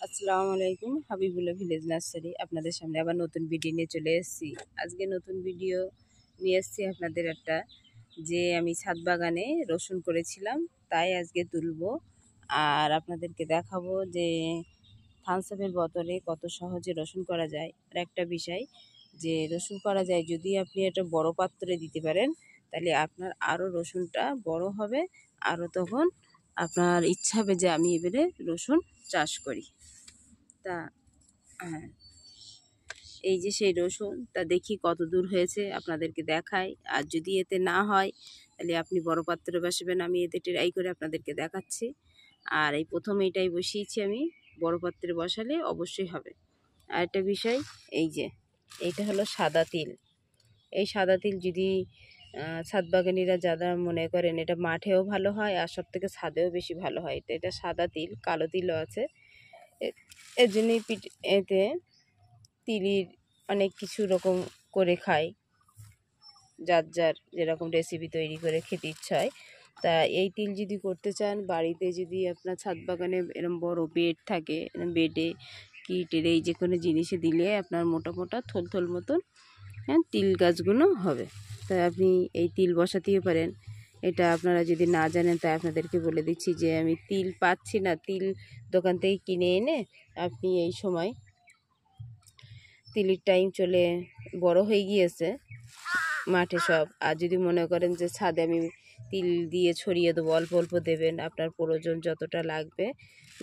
আসসালামু আলাইকুম, Habibullah village nursery আপনাদের সামনে আবার নতুন ভিডিও নিয়ে চলে এসেছি। আজকে নতুন ভিডিও নিয়ে এসেছি আপনাদের একটা, যে আমি ছাদ বাগানে রসুন করেছিলাম তাই আজকে তুলবো আর আপনাদেরকে দেখাবো যে থামসআপের বোতলে কত সহজে রসুন করা যায়। আর একটা বিষয় যে রসুন করা যায় যদি আপনি একটা বড় পাত্রে দিতে পারেন, তাহলে আপনার আরও রসুনটা বড় হবে, আরও তখন আপনার ইচ্ছা হবে যে আমি এবারে রসুন চাষ করি। তা হ্যাঁ, এই যে সেই রসুন, তা দেখি কত দূর হয়েছে আপনাদেরকে দেখাই। আর যদি এতে না হয় তাহলে আপনি বড় পাত্রে বসাবেন, আমি এতে ট্রাই করে আপনাদেরকে দেখাচ্ছি। আর এই প্রথম এইটাই বসিয়েছি আমি, বড় পাত্রে বসালে অবশ্যই হবে। আর একটা বিষয়, এই যে এইটা হলো সাদা তিল। এই সাদা তিল যদি ছাদ বাগানিরা যারা মনে করেন এটা মাঠেও ভালো হয় আর সব থেকে ছাদেও বেশি ভালো হয়, তো এটা সাদা তিল, কালো তিলও আছে। এর জন্যই এতে তিলির অনেক কিছু রকম করে খায়, যার যার যেরকম রেসিপি তৈরি করে খেতে ইচ্ছা হয়। তা এই তিল যদি করতে চান বাড়িতে, যদি আপনার ছাদ বাগানে এরকম বড় বেড থাকে, এরকম বেডে কি টেরে যে কোনো জিনিসে দিলে আপনার মোটা মোটা থল থল মতন তিল গাছগুলো হবে। তাই আপনি এই তিল বসাতেই পারেন। এটা আপনারা যদি না জানেন তাই আপনাদেরকে বলে দিচ্ছি যে আমি তিল পাচ্ছি না, তিল দোকান থেকে কিনে এনে আপনি এই সময় তিলের টাইম চলে বড় হয়ে গিয়েছে মাঠে সব। আর যদি মনে করেন যে ছাদে আমি তিল দিয়ে ছড়িয়ে দেবো, অল্প অল্প দেবেন, আপনার প্রয়োজন যতটা লাগবে,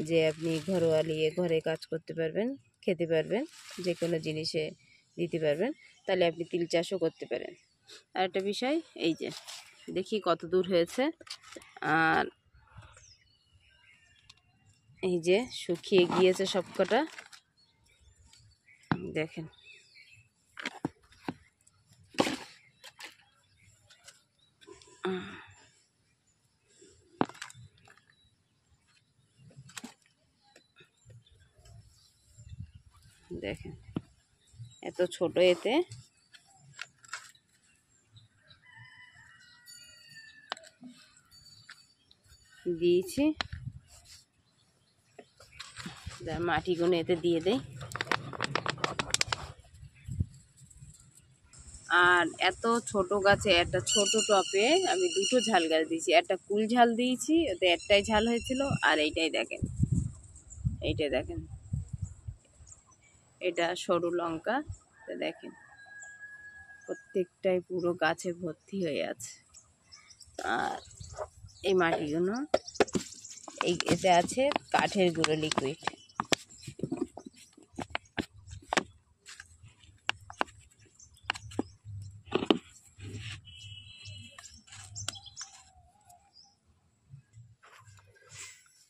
যে আপনি ঘরোয়া নিয়ে ঘরে কাজ করতে পারবেন, খেতে পারবেন, যে কোনো জিনিসে দিতে পারবেন, তাহলে আপনি তিল চাষও করতে পারেন। আর একটা বিষয়, এই যে দেখি কত দূর হয়েছে। আর এই যে শুকিয়ে গিয়েছে সবকটা, দেখেন। দেখেন এত ছোট, এতে দিয়েছি, মাটিগুলো এতে দিয়ে দেই। আর এত ছোট গাছে একটা ছোট টপে আমি দুটো ঝাল গাছ দিয়েছি, একটা কুল ঝাল দিয়েছি, ওতে একটাই ঝাল হয়েছিল। আর এইটাই দেখেন, এইটাই দেখেন, এটা সরু লঙ্কা, তো দেখেন প্রত্যেকটাই পুরো গাছে ভর্তি হয়ে আছে। আর এই মাটিগুলো, এতে আছে কাঠের গুঁড়ো লিকুইড।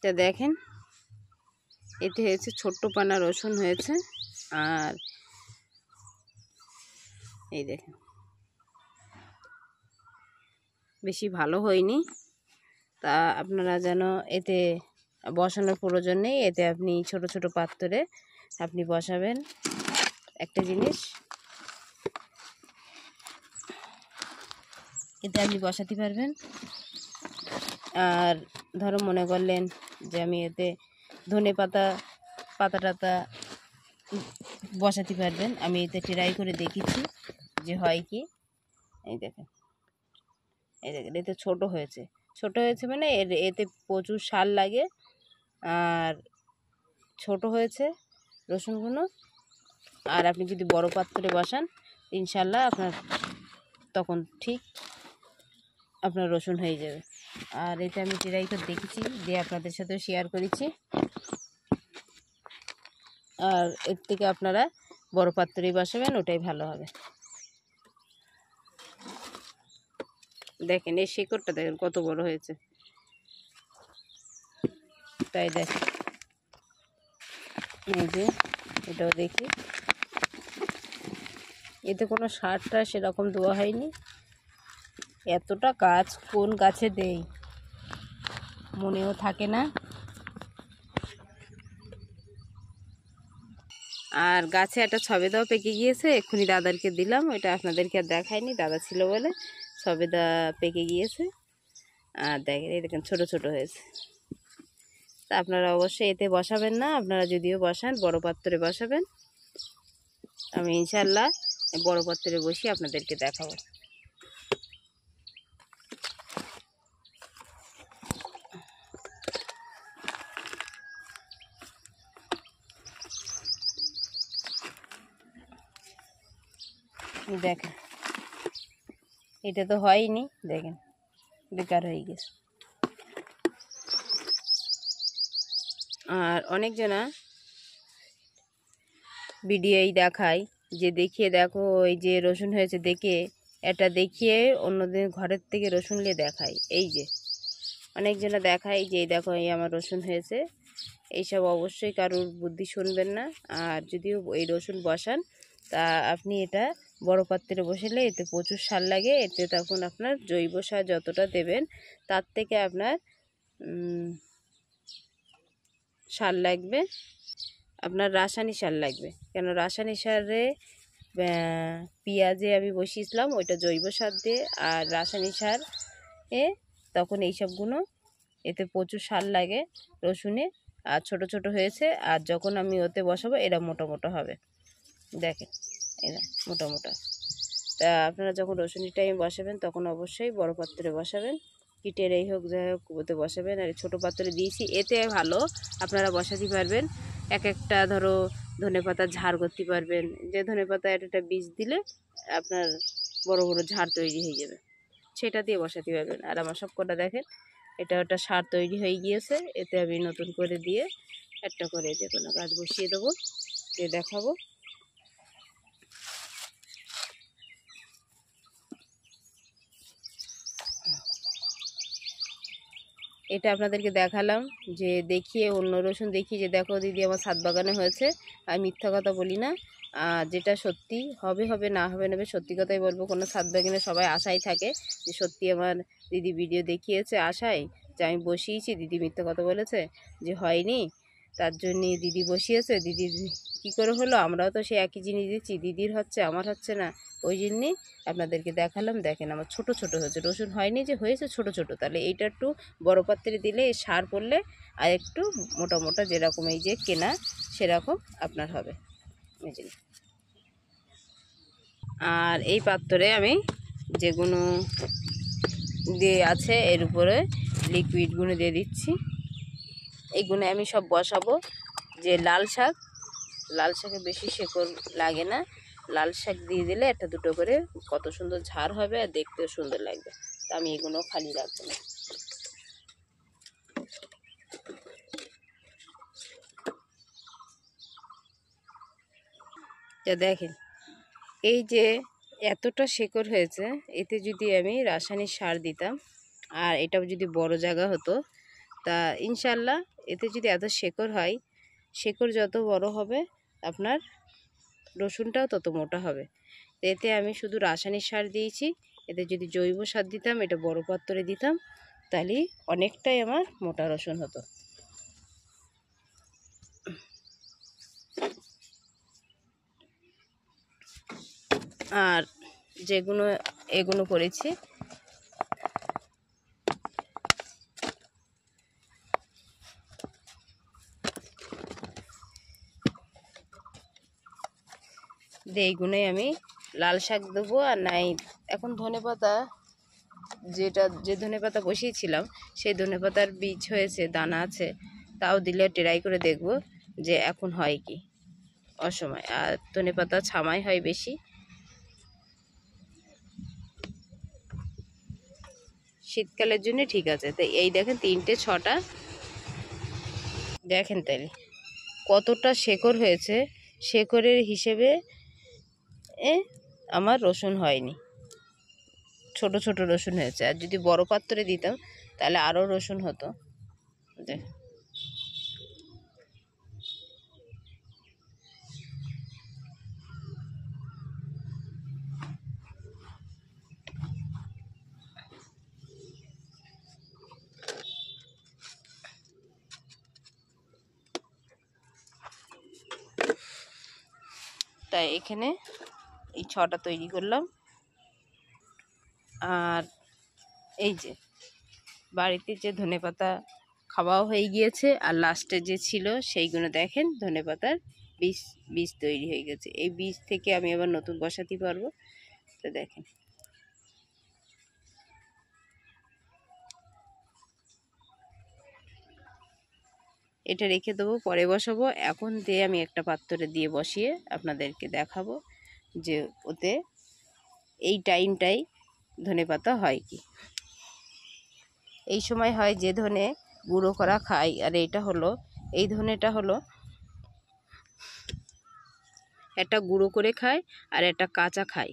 তা দেখেন এতে হয়েছে ছোট্ট পানা রসুন হয়েছে। আর এই দেখেন বেশি ভালো হয়নি, তা আপনারা যেন এতে বসানোর প্রয়োজন নেই, এতে আপনি ছোট ছোট পাত্রে আপনি বসাবেন। একটা জিনিস, এতে আপনি বসাতে পারবেন। আর ধরো মনে করলেন যে আমি এতে ধনে পাতা টাতা বসাতে পারবেন, আমি এতে ট্রাই করে দেখেছি যে হয় কি। এই দেখেন, এই দেখেন এতে ছোট হয়েছে, ছোট হয়েছে মানে এতে প্রচুর সার লাগে। আর ছোট হয়েছে রসুনগুলো। আর আপনি যদি বড় পাত্রে বসান ইনশাল্লাহ আপনার তখন ঠিক আপনার রসুন হয়ে যাবে। আর এটা আমি ট্রাই করে দেখেছি, দিয়ে আপনাদের সাথেও শেয়ার করেছি। আর এর থেকে আপনারা বড় পাত্রেই বসাবেন, ওটাই ভালো হবে। দেখেন এই শিকড়টা দেখেন কত বড় হয়েছে, তাই দেখেন। এই যে এটাও দেখি, এতে কোনো সারটা সেরকম দেওয়া হয়নি। এতটা গাছ কোন গাছে দেই মনেও থাকে না। আর গাছে একটা সবেদাও পেকে গিয়েছে, এক্ষুনি দাদারকে দিলাম, ওইটা আপনাদেরকে আর দেখায়নি, দাদা ছিল বলে। সবেদা পেকে গিয়েছে। আর দেখেন এই দেখেন ছোট ছোট হয়েছে। তা আপনারা অবশ্যই এতে বসাবেন না, আপনারা যদিও বসান বড় পাত্রে বসাবেন। আমি ইনশাল্লাহ বড় পাত্রে বসিয়ে আপনাদেরকে দেখাবো। দেখেন এটা তো হয়নি, দেখেন বেকার হয়ে গেছে। আর অনেকজনা ভিডিওই দেখায় যে দেখিয়ে দেখো এই যে রসুন হয়েছে, দেখে এটা দেখিয়ে অন্যদের ঘরের থেকে রসুন নিয়ে দেখায়। এই যে অনেকজনা দেখায় যে দেখো এই আমার রসুন হয়েছে। এইসব অবশ্যই কারোর বুদ্ধি শুনবেন না। আর যদিও এই রসুন বসান তা আপনি এটা বড় পাত্রে বসালে এতে প্রচুর সার লাগে। এতে তখন আপনার জৈব সার যতটা দেবেন তার থেকে আপনার সার লাগবে, আপনার রাসায়নিক সার লাগবে। কেন রাসায়নিক সারে পেঁয়াজে আমি বসিয়েছিলাম ওইটা জৈব সার দিয়ে, আর রাসায়নিক সার তখন এইসবগুলো এতে প্রচুর সার লাগে রসুনে। আর ছোট ছোট হয়েছে, আর যখন আমি ওতে বসাবো এরা মোটা মোটা হবে। দেখেন এরা মোটা মোটা। তা আপনারা যখন রসুনের টাইম বসাবেন তখন অবশ্যই বড় পাত্রে বসাবেন, কিটের এই হোক যাই হোক ওতে বসাবেন। আর ছোটো পাত্রে দিয়েছি এতে ভালো আপনারা বসাতে পারবেন। এক একটা ধরো ধনেপাতা ঝাড় করতে পারবেন, যে ধনেপাতা একটা বীজ দিলে আপনার বড় বড় ঝাড় তৈরি হয়ে যাবে, সেটা দিয়ে বসাতে পারবেন। আর আমার সব কটা দেখেন এটা একটা সার তৈরি হয়ে গিয়েছে। এতে আমি নতুন করে দিয়ে একটা করে যে কোনো গাছ বসিয়ে দেবো, দিয়ে দেখাবো। এটা আপনাদেরকে দেখালাম যে দেখিয়ে অন্য রসুন দেখিয়ে যে দেখো দিদি আমার ছাদ বাগানে হয়েছে। আমি মিথ্যা কথা বলি না, যেটা সত্যি হবে হবে, না হবে নেবে, সত্যি কথাই বলবো। কোনো ছাদ বাগানে সবাই আশায় থাকে যে সত্যি আমার দিদি ভিডিও দেখিয়েছে, আশায় যে আমি বসিয়েছি, দিদি মিথ্যা কথা বলেছে যে হয়নি, তার জন্যে দিদি বসিয়েছে। দিদির কী করে হলো, আমরাও তো সে একই জিনিস দিচ্ছি, দিদির হচ্ছে আমার হচ্ছে না, ওই জন্যেই আপনাদেরকে দেখালাম। দেখেন আমার ছোট ছোট হয়েছে, রসুন হয়নি যে হয়েছে ছোট ছোট। তাহলে এইটা একটু বড় পাত্রে দিলে সার পড়লে আর একটু মোটা মোটা যেরকম এই যে কেনা সেরকম আপনার হবে। আর এই পাত্রে আমি যেগুলো দিয়ে আছে এর উপরে লিকুইডগুলো দিয়ে দিচ্ছি। এইগুলো আমি সব বসাবো। যে লাল শাকে বেশি শেকড় লাগে না, লাল শাক দিয়ে দিলে একটা দুটো করে কত সুন্দর ঝাড় হবে আর দেখতেও সুন্দর লাগবে। তা আমি এগুলো খালি রাখবো না। যা দেখেন এই যে এতটা শেকড় হয়েছে, এতে যদি আমি রাসায়নিক সার দিতাম আর এটাও যদি বড় জায়গা হতো, তা ইনশাল্লাহ এতে যদি এত শেকড় হয়, শেকড় যত বড় হবে আপনার রসুনটাও তত মোটা হবে। এতে আমি শুধু রাসায়নিক সার দিয়েছি, এতে যদি জৈব সার দিতাম, এটা বড় পাত্রে দিতাম, তাহলে অনেকটাই আমার মোটা রসুন হতো। আর যেগুলো এগুলো করেছি এইগুলোই আমি লাল শাক দেবো। আর নাই এখন ধনেপাতা, যে ধনেপাতা বসিয়েছিলাম সেই ধনেপাতার বীজ হয়েছে, দানা আছে, তাও দিলে ট্রাই করে দেখব যে এখন হয় কি। অসময় আর ধনেপাতা ছামাই হয় বেশি, শীতকালের জন্য ঠিক আছে। তো এই দেখেন 3টে 6টা, দেখেন তাইলে কতটা শেকড় হয়েছে। শেকড়ের হিসেবে আমার রসুন হয়নি, ছোট ছোট রসুন হয়েছে। আর যদি বড় পাত্রে দিতাম তাহলে আরও রসুন হতো। দেখ তাই এখানে এই 6টা তৈরি করলাম। আর এই যে বাড়িতে যে ধনেপাতা খাওয়াও হয়ে গিয়েছে। আর লাস্টে যে ছিল সেইগুলো দেখেন ধনেপাতার বীজ বীজ তৈরি হয়ে গেছে। এই বীজ থেকে আমি আবার নতুন বসাতে পারবো। তো দেখেন এটা রেখে দেবো, পরে বসাবো। এখন দিয়ে আমি একটা পাত্রে দিয়ে বসিয়ে আপনাদেরকে দেখাবো যে ওতে এই টাইমটাই ধনেপাতা হয় কি। এই সময় হয় যে ধনে গুঁড়ো করা খাই, আর এটা হলো এই ধনেটা হলো একটা গুঁড়ো করে খায় আর একটা কাঁচা খাই,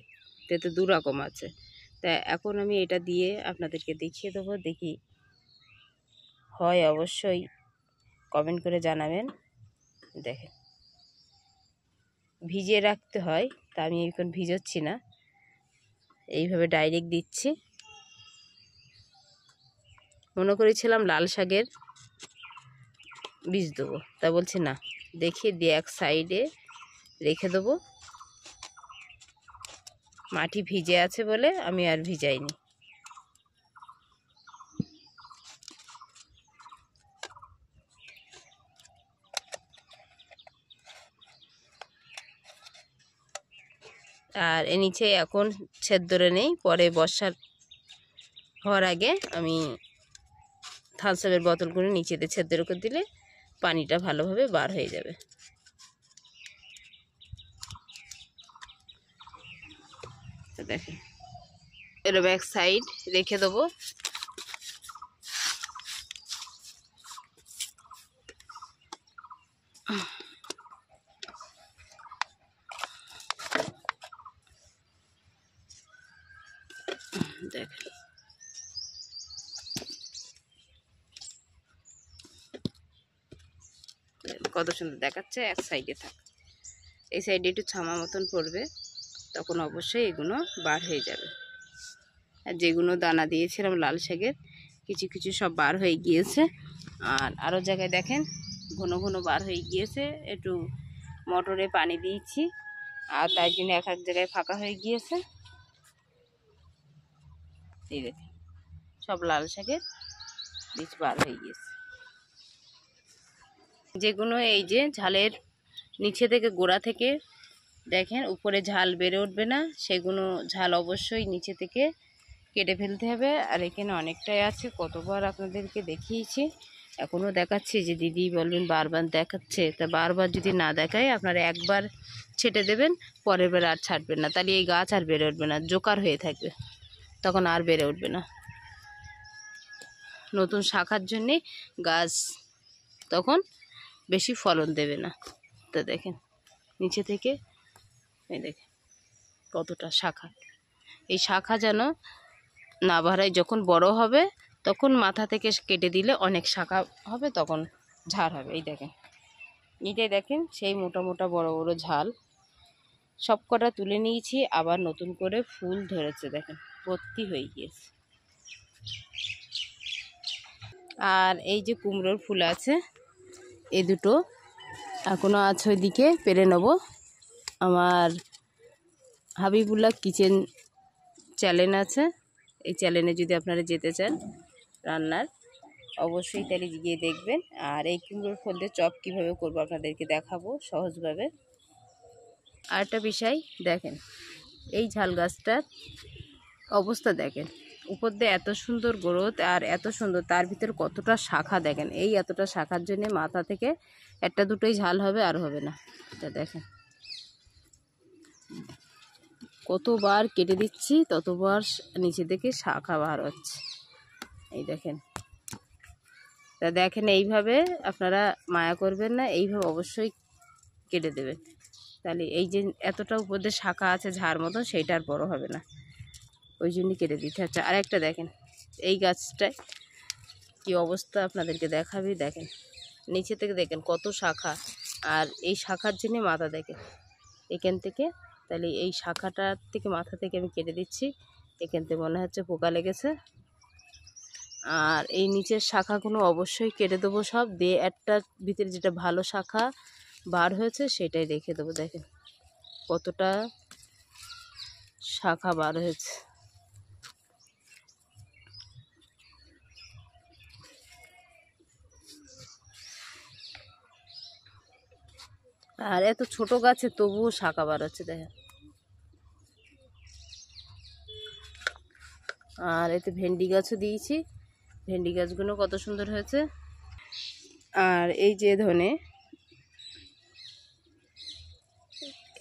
তাতে দু রকম আছে। তা এখন আমি এটা দিয়ে আপনাদেরকে দেখিয়ে দেবো, দেখি হয় অবশ্যই কমেন্ট করে জানাবেন। দেখেন ভিজিয়ে রাখতে হয়, তা আমি এখন ভিজোচ্ছি না, এইভাবে ডাইরেক্ট দিচ্ছি। মনে করেছিলাম লাল শাকের বীজ দেবো, তা বলছি না, দেখি দিয়ে এক সাইডে রেখে দেবো। মাটি ভিজে আছে বলে আমি আর ভিজাইনি। আর এর নিচে এখন ছেদ্দরে নেই, পরে বর্ষার হওয়ার আগে আমি থামসআপের বোতলগুলো নিচেতে ছেদ্দর করে দিলে পানিটা ভালোভাবে বার হয়ে যাবে। তো দেখেন এরকম এক সাইড রেখে দেবো। দেখেন কত সুন্দর দেখাচ্ছে। এক সাইডে থাক, এই সাইডে একটু ছামা মতন পড়বে, তখন অবশ্যই এগুলো বার হয়ে যাবে। আর যেগুলো দানা দিয়েছিলাম লাল শাকের কিছু কিছু সব বার হয়ে গিয়েছে। আর আরও জায়গায় দেখেন ঘন ঘন বার হয়ে গিয়েছে, একটু মোটরে পানি দিয়েছি আর তাই জন্য এক এক জায়গায় ফাঁকা হয়ে গিয়েছে। এই দেখেন সব লাল শাকের বীজ বার হয়ে গিয়েছে। যেগুলো এই যে ঝালের নিচে থেকে গোড়া থেকে দেখেন উপরে ঝাল বেড়ে উঠবে না, সেগুলো ঝাল অবশ্যই নিচে থেকে কেটে ফেলতে হবে। আর এখানে অনেকটাই আছে, কতবার আপনাদেরকে দেখিয়েছি, এখনও দেখাচ্ছি। যে দিদি বলবেন বারবার দেখাচ্ছে, তা বারবার যদি না দেখায় আপনারা একবার ছেটে দেবেন, পরের বার আর ছাড়বেন না, তাহলে এই গাছ আর বেড়ে উঠবে না, জোকার হয়ে থাকবে, তখন আর বেড়ে উঠবে না। নতুন শাখার জন্যে গাছ তখন বেশি ফলন দেবে না। তো দেখেন নিচে থেকে এই দেখেন কতটা শাখা, এই শাখা যেন না বাড়ায়, যখন বড় হবে তখন মাথা থেকে কেটে দিলে অনেক শাখা হবে, তখন ঝাড় হবে। এই দেখেন এটাই দেখেন সেই মোটা মোটা বড় বড় ঝাল সব কটা তুলে নিয়েছি, আবার নতুন করে ফুল ধরেছে, দেখেন ভর্তি হয়ে গিয়েছে। আর এই যে কুমড়োর ফুল আছে এই দুটো এখনও আছে, ওইদিকে পেরে নেব। আমার হাবিবুল্লাহ কিচেন চ্যানেল আছে, এই চ্যানেলে যদি আপনারা যেতে চান রান্নার, অবশ্যই তাহলে গিয়ে দেখবেন। আর এই কুমড়োর ফুল দিয়ে চপ কীভাবে করবো আপনাদেরকে দেখাবো সহজভাবে। আর একটা বিষয় দেখেন, এই ঝাল গাছটার অবস্থা দেখেন, উপর দিয়ে এত সুন্দর গ্রোথ আর এত সুন্দর, তার ভিতর কতটা শাখা দেখেন। এই এতটা শাখার জন্য মাথা থেকে একটা দুটোই ঝাল হবে, আর হবে না। তা দেখেন কতবার কেটে দিচ্ছি ততবার নিচে থেকে শাখা বার হচ্ছে। এই দেখেন, তা দেখেন এইভাবে আপনারা মায়া করবেন না, এইভাবে অবশ্যই কেটে দেবেন, তাহলে এই যে এতটা উপর দিয়ে শাখা আছে ঝাড় মতো, সেইটা আর বড়ো হবে না, ওই জন্যই কেটে দিতে হচ্ছে। আর একটা দেখেন এই গাছটায় কি অবস্থা আপনাদেরকে দেখাবি, দেখেন নিচে থেকে দেখেন কত শাখা, আর এই শাখার জন্য মাথা দেখেন এখান থেকে, তাহলে এই শাখাটার থেকে মাথা থেকে আমি কেটে দিচ্ছি, এখান থেকে মনে হচ্ছে পোকা লেগেছে। আর এই নিচের শাখাগুলো অবশ্যই কেটে দেবো সব দিয়ে, একটা ভিতরে যেটা ভালো শাখা বার হয়েছে সেটাই রেখে দেবো। দেখেন কতটা শাখা বার হয়েছে। আর এত ছোট গাছে তবুও শাখা বার হচ্ছে দেখেন। আর এতে ভেন্ডি গাছও দিয়েছি, ভেন্ডি গাছগুলো কত সুন্দর হয়েছে। আর এই যে ধনে,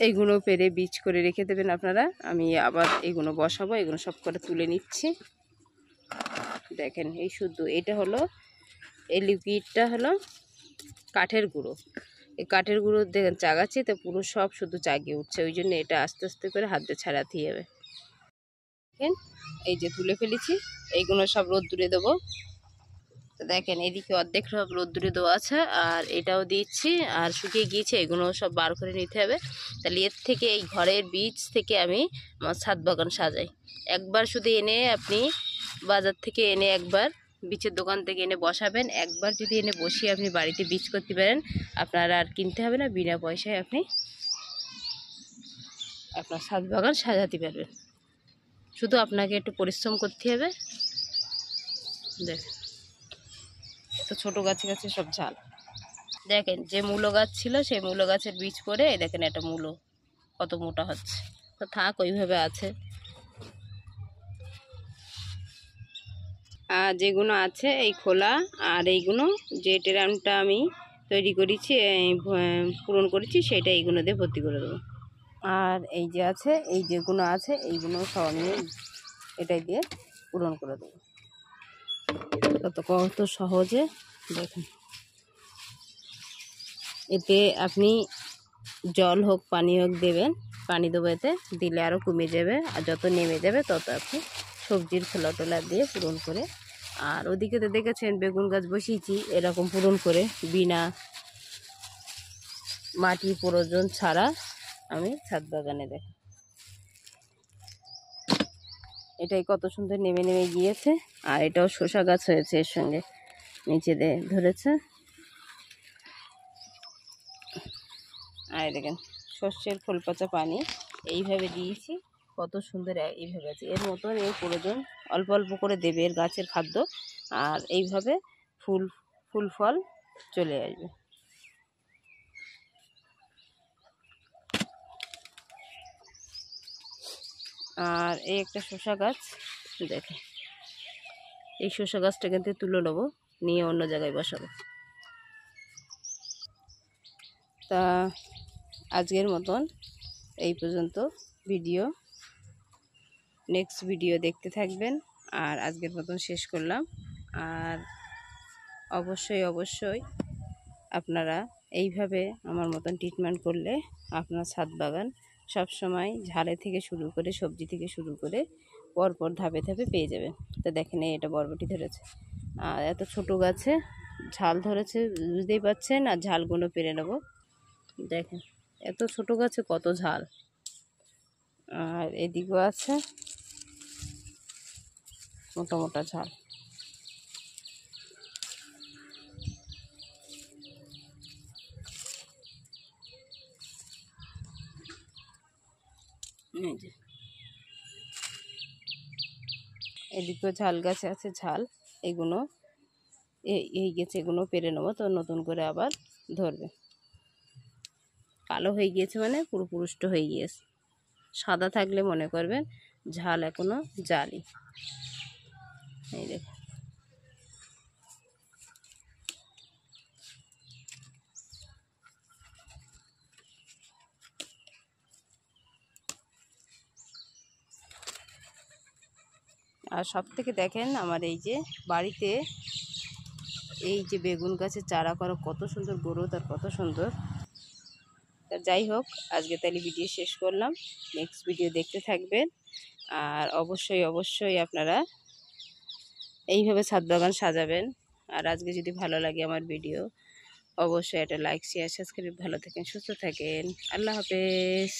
এইগুলো পেরে বীজ করে রেখে দেবেন আপনারা। আমি আবার এইগুলো বসাবো, এগুলো সব করে তুলে নিচ্ছি। দেখেন এই শুদ্ধ এটা হলো, এই লিকুইডটা হলো কাঠের গুঁড়ো। এই কাঠের গুঁড়ো দেখেন চাগাচ্ছি তো পুরো সব শুধু চাগিয়ে উঠছে, ওই জন্য এটা আস্তে আস্তে করে হাত দিয়ে ছাড়াতে হবে। দেখেন এই যে তুলে ফেলেছি, এইগুলো সব রোদ্দুরে দেবো। তো দেখেন এদিকে অর্ধেক সব রোদ্দুরে দেওয়া আছে, আর এটাও দিচ্ছি। আর শুকিয়ে গিয়েছে, এগুলো সব বার করে নিতে হবে। তাহলে এর থেকে এই ঘরের বীজ থেকে আমি আমার ছাদ বাগান সাজাই। একবার শুধু এনে আপনি বাজার থেকে এনে, একবার বীজের দোকান থেকে এনে বসাবেন, একবার যদি এনে বসিয়ে আপনি বাড়িতে বীজ করতে পারেন, আপনার আর কিনতে হবে না, বিনা পয়সায় আপনি আপনার ছাদ বাগান সাজাতে পারবেন। শুধু আপনাকে একটু পরিশ্রম করতে হবে। দেখেন তো ছোটো গাছে গাছে সব ঝাল। দেখেন যে মূলো গাছ ছিল সেই মূলো গাছের বীজ পরে দেখেন একটা মূলো কত মোটা হচ্ছে। তো থাক ওইভাবে আছে। আর যেগুলো আছে এই খোলা, আর এইগুলো যে ড্রামটা আমি তৈরি করেছি, পূরণ করেছি, সেটা এইগুলো দিয়ে ভর্তি করে দেবো। আর এই যে আছে, এই যেগুলো আছে এইগুলো সব আমি এটাই দিয়ে পূরণ করে দেবো। কত সহজে দেখেন। এতে আপনি জল হোক পানি হোক দেবেন, পানি দেবো, এতে দিলে আরও কমে যাবে। আর যত নেমে যাবে তত আপনি সবজির খোলা টোলা দিয়ে পূরণ করে। আর ওদিকে তো দেখেছেন বেগুন গাছ বসিয়েছি এরকম পূরণ করে, বিনা মাটি প্রয়োজন ছাড়া আমি ছাদ বাগানে। দেখেন এটাই কত সুন্দর নেমে নেমে গিয়েছে। আর এটাও শসা গাছ হয়েছে, এর সঙ্গে নিচে ধরেছে। আর দেখেন সর্ষের খোল পচা পানি এইভাবে দিয়েছি, কত সুন্দর এইভাবে আছে। এর মতন এই প্রয়োজন অল্প অল্প করে দেবে এর গাছের খাদ্য, আর এইভাবে ফুল ফল চলে আসবে। আর এই একটা শসা গাছ, দেখে এই শসা গাছটা কিন্তু তুলে নেবো, নিয়ে অন্য জায়গায় বসাবো। তা আজকের মতন এই পর্যন্ত ভিডিও, নেক্সট ভিডিও দেখতে থাকবেন। আর আজকের মতন শেষ করলাম। আর অবশ্যই আপনারা এইভাবে আমার মতন ট্রিটমেন্ট করলে আপনার ছাদ বাগান সবসময় ঝালে থেকে শুরু করে সবজি থেকে শুরু করে পরপর ধাপে ধাপে পেয়ে যাবেন। তো দেখেন এটা বরবটি ধরেছে, আর এত ছোট গাছে ঝাল ধরেছে বুঝতেই পাচ্ছেন। আর ঝালগুলো পেরে নেব, দেখেন এত ছোট গাছে কত ঝাল। আর এদিকেও আছে মোটা মোটা ঝাল। এই যে এদিকেও ঝাল গাছে আছে ঝাল, এগুলো এই গেছে, এগুলো পেরে নেবো। তো নতুন করে আবার ধরবে। কালো হয়ে গিয়েছে মানে পুরো পুরুষ্ট হয়ে গিয়েছে। সাদা থাকলে মনে করবেন ঝাল এখনো জালি। এই দেখুন আর সব থেকে দেখেন আমার এই যে বাড়িতে এই যে বেগুন গাছের চারা করা কত সুন্দর গ্রোথ আর কত সুন্দর। তা যাই হোক আজকে তাহলে ভিডিও শেষ করলাম, নেক্সট ভিডিও দেখতে থাকবেন। আর অবশ্যই আপনারা এইভাবে ছাদ বাগান সাজাবেন। আর আজকে যদি ভালো লাগে আমার ভিডিও, অবশ্যই একটা লাইক শেয়ার সাবস্ক্রাইব। ভালো থাকেন, সুস্থ থাকেন, আল্লাহ হাফেজ।